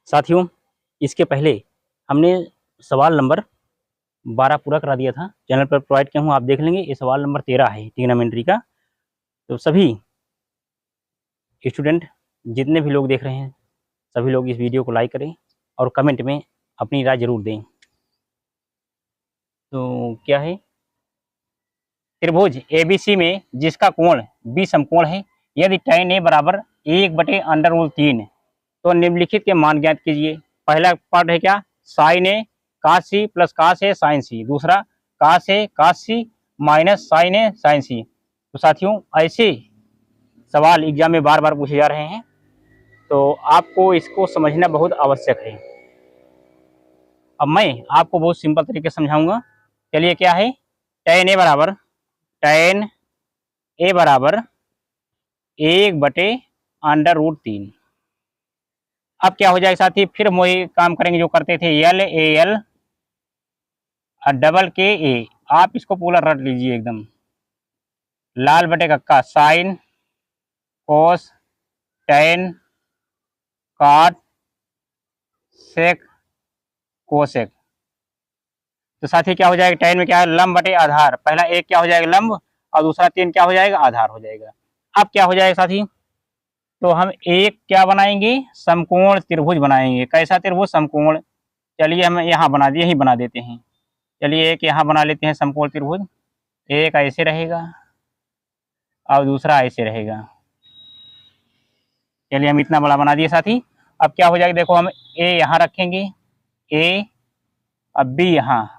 साथियों, इसके पहले हमने सवाल नंबर 12 पूरा करा दिया था, चैनल पर प्रोवाइड किया हूँ, आप देख लेंगे। ये सवाल नंबर 13 है ट्रिग्नोमेट्री का। तो सभी स्टूडेंट जितने भी लोग देख रहे हैं, सभी लोग इस वीडियो को लाइक करें और कमेंट में अपनी राय जरूर दें। तो क्या है, त्रिभुज ABC में जिसका कोण B समकोण है, यदि tan A बराबर 1/√3, तो निम्नलिखित के मान ज्ञात कीजिए। पहला पार्ट है क्या, sin A cos C plus cos A sin C। दूसरा cos A cos C minus sin A sin C। तो साथियों, ऐसे सवाल एग्जाम में बार बार पूछे जा रहे हैं, तो आपको इसको समझना बहुत आवश्यक है। अब मैं आपको बहुत सिंपल तरीके से समझाऊंगा। चलिए, क्या है, tan A बराबर 1/√3। अब क्या हो जाएगा साथी, फिर हम वही काम करेंगे जो करते थे, LAL डबल KA। आप इसको पूरा रट लीजिए एकदम, लाल बटे कक्का sine cos tan cot sec cosec. तो साथी क्या हो जाएगा, टैन में क्या है, लंब बटे आधार। पहला एक क्या हो जाएगा, लंब, और दूसरा 3 क्या हो जाएगा, आधार हो जाएगा। अब क्या हो जाएगा साथी, तो हम एक क्या बनाएंगे, समकोण त्रिभुज बनाएंगे। कैसा त्रिभुज, समकोण। चलिए हम यहाँ बना दिए, यही बना देते हैं। चलिए एक यहाँ बना लेते हैं समकोण त्रिभुज। एक ऐसे रहेगा और दूसरा ऐसे रहेगा। चलिए हम इतना बड़ा बना दिए साथी। अब क्या हो जाएगा, देखो हम A यहाँ रखेंगे, A, अब B यहाँ।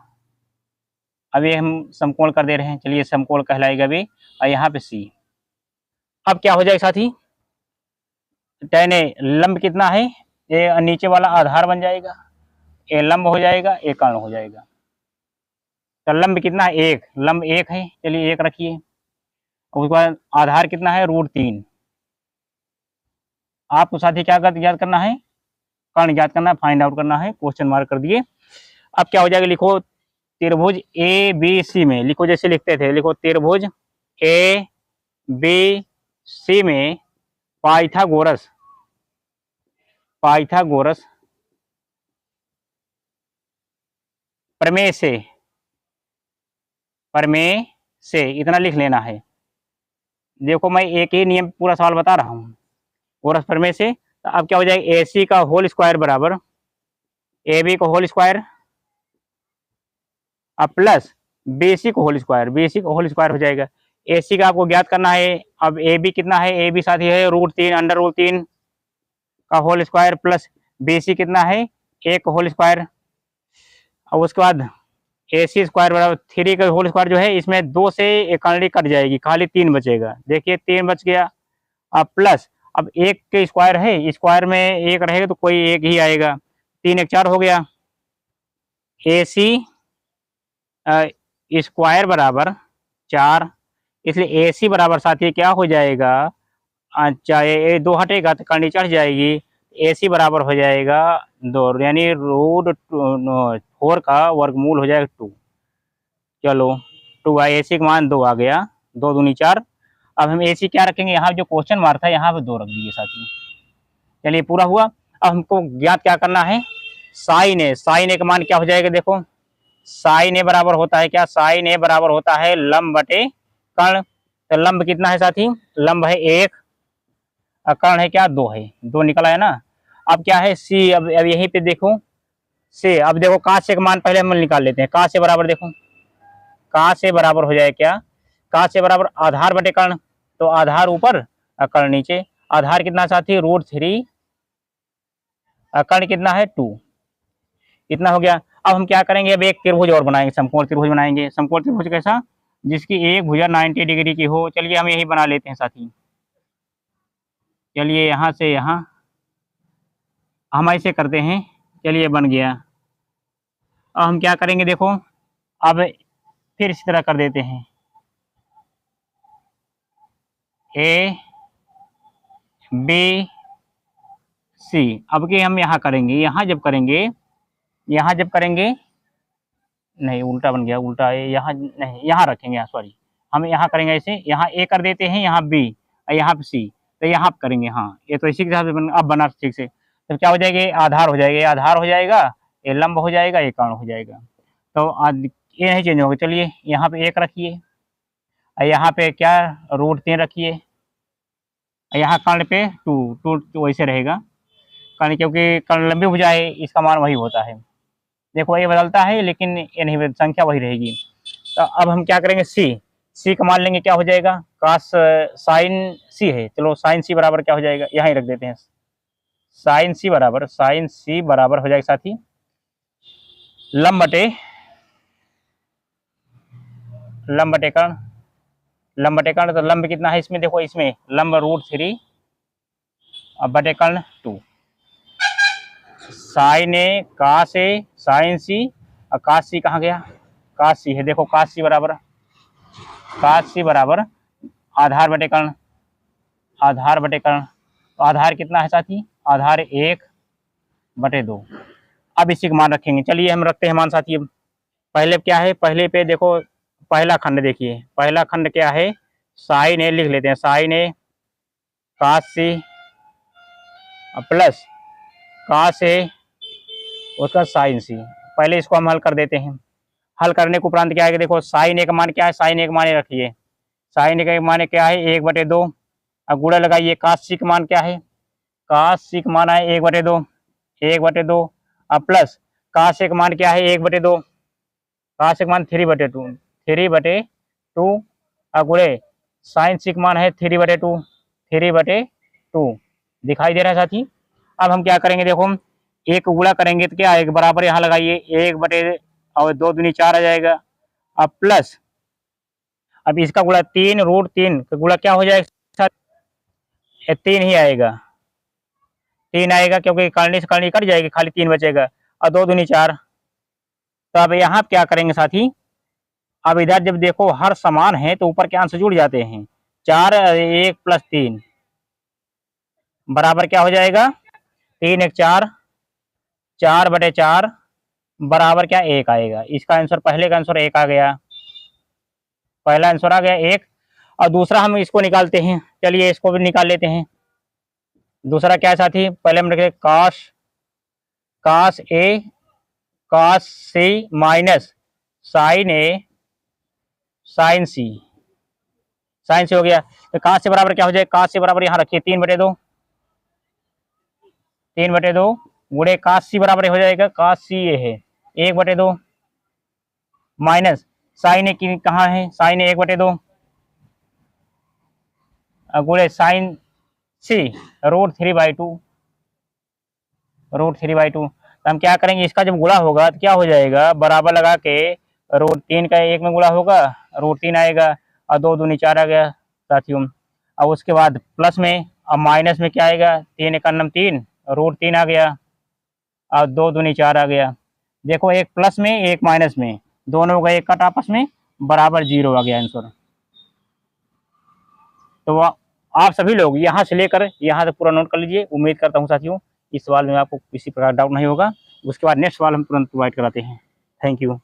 अब ये हम समकोण कर दे रहे हैं, चलिए समकोण कहलाएगा B, और यहाँ पे C। अब क्या हो जाएगा साथी, tan A लंब कितना है, ये नीचे वाला आधार बन जाएगा, A लंब हो जाएगा, A कर्ण हो जाएगा। तो लंब कितना है, 1, लंब 1 है, चलिए 1 रखिए। उसके बाद आधार कितना है, √3। आपको साथी क्या याद करना है, कर्ण याद करना है, फाइंड आउट करना है, क्वेश्चन मार्क कर दिए। अब क्या हो जाएगा, लिखो त्रिभुज ABC में, लिखो जैसे लिखते थे, लिखो त्रिभुज ABC में पाइथागोरस प्रमेय से इतना लिख लेना है। देखो मैं एक ही नियम पूरा सवाल बता रहा हूँ, गोरस प्रमेय से। तो अब क्या हो जाएगा, AC का होल स्क्वायर बराबर AB का होल स्क्वायर अब प्लस BC का होल स्क्वायर हो जाएगा। AC का आपको ज्ञात करना है। अब AB कितना है, AB साथी है √3 √3 का होल स्क्वायर प्लस BC कितना है, 1 का होल स्क्वायर। अब उसके बाद AC स्क्वायर बराबर 3 का होल स्क्वायर जो है, इसमें 2 से एक कर्ण कट जाएगी, खाली 3 बचेगा। देखिए 3 बच गया। अब प्लस, अब 1 के स्क्वायर है, स्क्वायर में 1 रहेगा तो कोई 1 ही आएगा, 3 1 4 हो गया। AC स्क्वायर बराबर 4, इसलिए AC बराबर साथी क्या हो जाएगा, चाहे 2 हटेगा तो कर्ण चढ़ जाएगी, AC बराबर हो जाएगा 2, यानी √4 का वर्गमूल हो जाएगा 2। चलो 2 AC का मान 2 आ गया, 2 दूनी 4। अब हम AC क्या रखेंगे, यहाँ जो क्वेश्चन मार्क था यहाँ पे 2 रख दिए साथी। चलिए पूरा हुआ। अब हमको ज्ञात क्या करना है, साइन ए का मान क्या हो जाएगा, देखो साइन ए बराबर होता है क्या, साइन ए बराबर होता है लंब बटे कर्ण। तो लंब कितना है साथी, लंब है 1, कर्ण है क्या, 2 है, 2 निकला है ना। अब क्या है C, अब यहीं पे देखो C, अब देखो cos A का मान पहले हम निकाल लेते हैं। cos A बराबर देखो, cos A बराबर हो जाए क्या, cos A बराबर आधार बटे कर्ण। तो आधार ऊपर कर्ण नीचे। आधार कितना साथी, √3, कर्ण कितना है 2, इतना हो गया। अब हम क्या करेंगे, अब एक त्रिभुज और बनाएंगे, समकोण त्रिभुज बनाएंगे। समकोण त्रिभुज कैसा, जिसकी एक भुजा 90 डिग्री की हो। चलिए हम यही बना लेते हैं साथी। चलिए यहाँ से यहाँ हम ऐसे करते हैं, चलिए बन गया। अब हम क्या करेंगे, देखो अब फिर इसी तरह कर देते हैं, A B C। अब कि हम यहाँ करेंगे, यहाँ जब करेंगे नहीं, उल्टा बन गया, उल्टा है, यहाँ नहीं, यहाँ रखेंगे, यहाँ सॉरी, हम यहाँ करेंगे ऐसे, यहाँ A कर देते हैं, यहाँ B और यहाँ पे C, तो यहाँ करेंगे। हाँ, ये तो इसी के हिसाब से अब बना ठीक से। तो क्या हो जाएगा, ये आधार हो जाएगा, ये आधार हो जाएगा, ये लंब हो जाएगा, ये कर्ण हो जाएगा। तो ये नहीं चेंज होगा। चलिए यहाँ पे 1 रखिए, और यहाँ पे क्या √3 रखिए, और यहाँ कर्ण पे 2 तो वैसे रहेगा कर्ण, क्योंकि कर्ण लंबी भुजा है, इसका मान वही होता है। देखो ये बदलता है लेकिन ये नहीं, संख्या वही रहेगी। तो अब हम क्या करेंगे, सी का मान लेंगे, क्या हो जाएगा, कास साइन सी है, चलो साइन सी बराबर क्या हो जाएगा, यहाँ ही रख देते हैं, साइन सी बराबर हो जाएगा साथी लंब बटे कर्ण, तो लंब कितना है इसमें, देखो इसमें लंब √3 और बटे कर्ण 2, साइन ए कास ए साइन सी, और कास सी कहाँ गया, कास सी है, देखो कास सी बराबर आधार बटे कर्ण, तो आधार कितना है साथी, आधार 1/2। अब इसी का मान रखेंगे, चलिए हम रखते हैं मान साथी। अब पहले क्या है, पहले पे देखो पहला खंड देखिए, पहला खंड क्या है, साइन ए लिख लेते हैं, साइन ए कास सी प्लस कास ए उसका साइन सी। पहले इसको हम हल कर देते हैं। हल करने के उपरांत क्या है, देखो साइन ए का मान क्या है, साइन ए का मान रखिए, साइन ए का मान क्या है 1/2, अब गुणा लगाइए, कास सी का मान क्या है, कास सी का मान है 1/2, अब प्लस कास ए का मान क्या है 1/2, कास ए का मान 3/2, अब गुणे साइन सी का मान है 3/2 दिखाई दे रहा है साथी। अब हम क्या करेंगे, देखो एक गुणा करेंगे तो क्या एक बराबर यहाँ लगाइए, 1/2 दूनी 4 आ जाएगा, अब प्लस अब इसका गुणा 3 का गुणा क्या हो जाएगा, 3 ही आएगा, 3 आएगा, क्योंकि करनी से करनी कट जाएगी, खाली 3 बचेगा, और 2 दूनी 4। तो अब यहाँ क्या करेंगे साथी, अब इधर जब देखो हर समान है तो ऊपर के अंश जुड़ जाते हैं, 4 1 + 3 बराबर क्या हो जाएगा, 3 1 4, 4/4 बराबर क्या 1 आएगा। इसका आंसर, पहले का आंसर 1 आ गया, पहला आंसर आ गया 1। और दूसरा हम इसको निकालते हैं, चलिए इसको भी निकाल लेते हैं। दूसरा क्या है साथी, पहले हम रखें कास ए कास सी माइनस साइन ए साइन सी हो गया। तो कास से बराबर क्या हो जाएगा, कास से बराबर यहाँ रखिए 3/2 गुणे कास सी बराबर हो जाएगा, कास सी ये है 1/2 माइनस साइन ए की कहाँ है, साइन ए 1/2 गुणे साइन सी √3/2 तो हम क्या करेंगे, इसका जब गुणा होगा तो क्या हो जाएगा, बराबर लगा के √3 का 1 में गुणा होगा, √3 आएगा, और 2 दूनी 4 आ गया साथियों। अब उसके बाद प्लस में, अब माइनस में क्या आएगा, 3 1 3 √3 आ गया, और 2 दूनी 4 आ गया। देखो एक प्लस में एक माइनस में, दोनों का एक कट आपस में बराबर 0 आ गया आंसर। तो आप सभी लोग यहाँ से लेकर यहाँ तक पूरा नोट कर लीजिए। उम्मीद करता हूँ साथियों इस सवाल में आपको किसी प्रकार डाउट नहीं होगा। उसके बाद नेक्स्ट सवाल हम तुरंत प्रोवाइड कराते हैं। Thank you.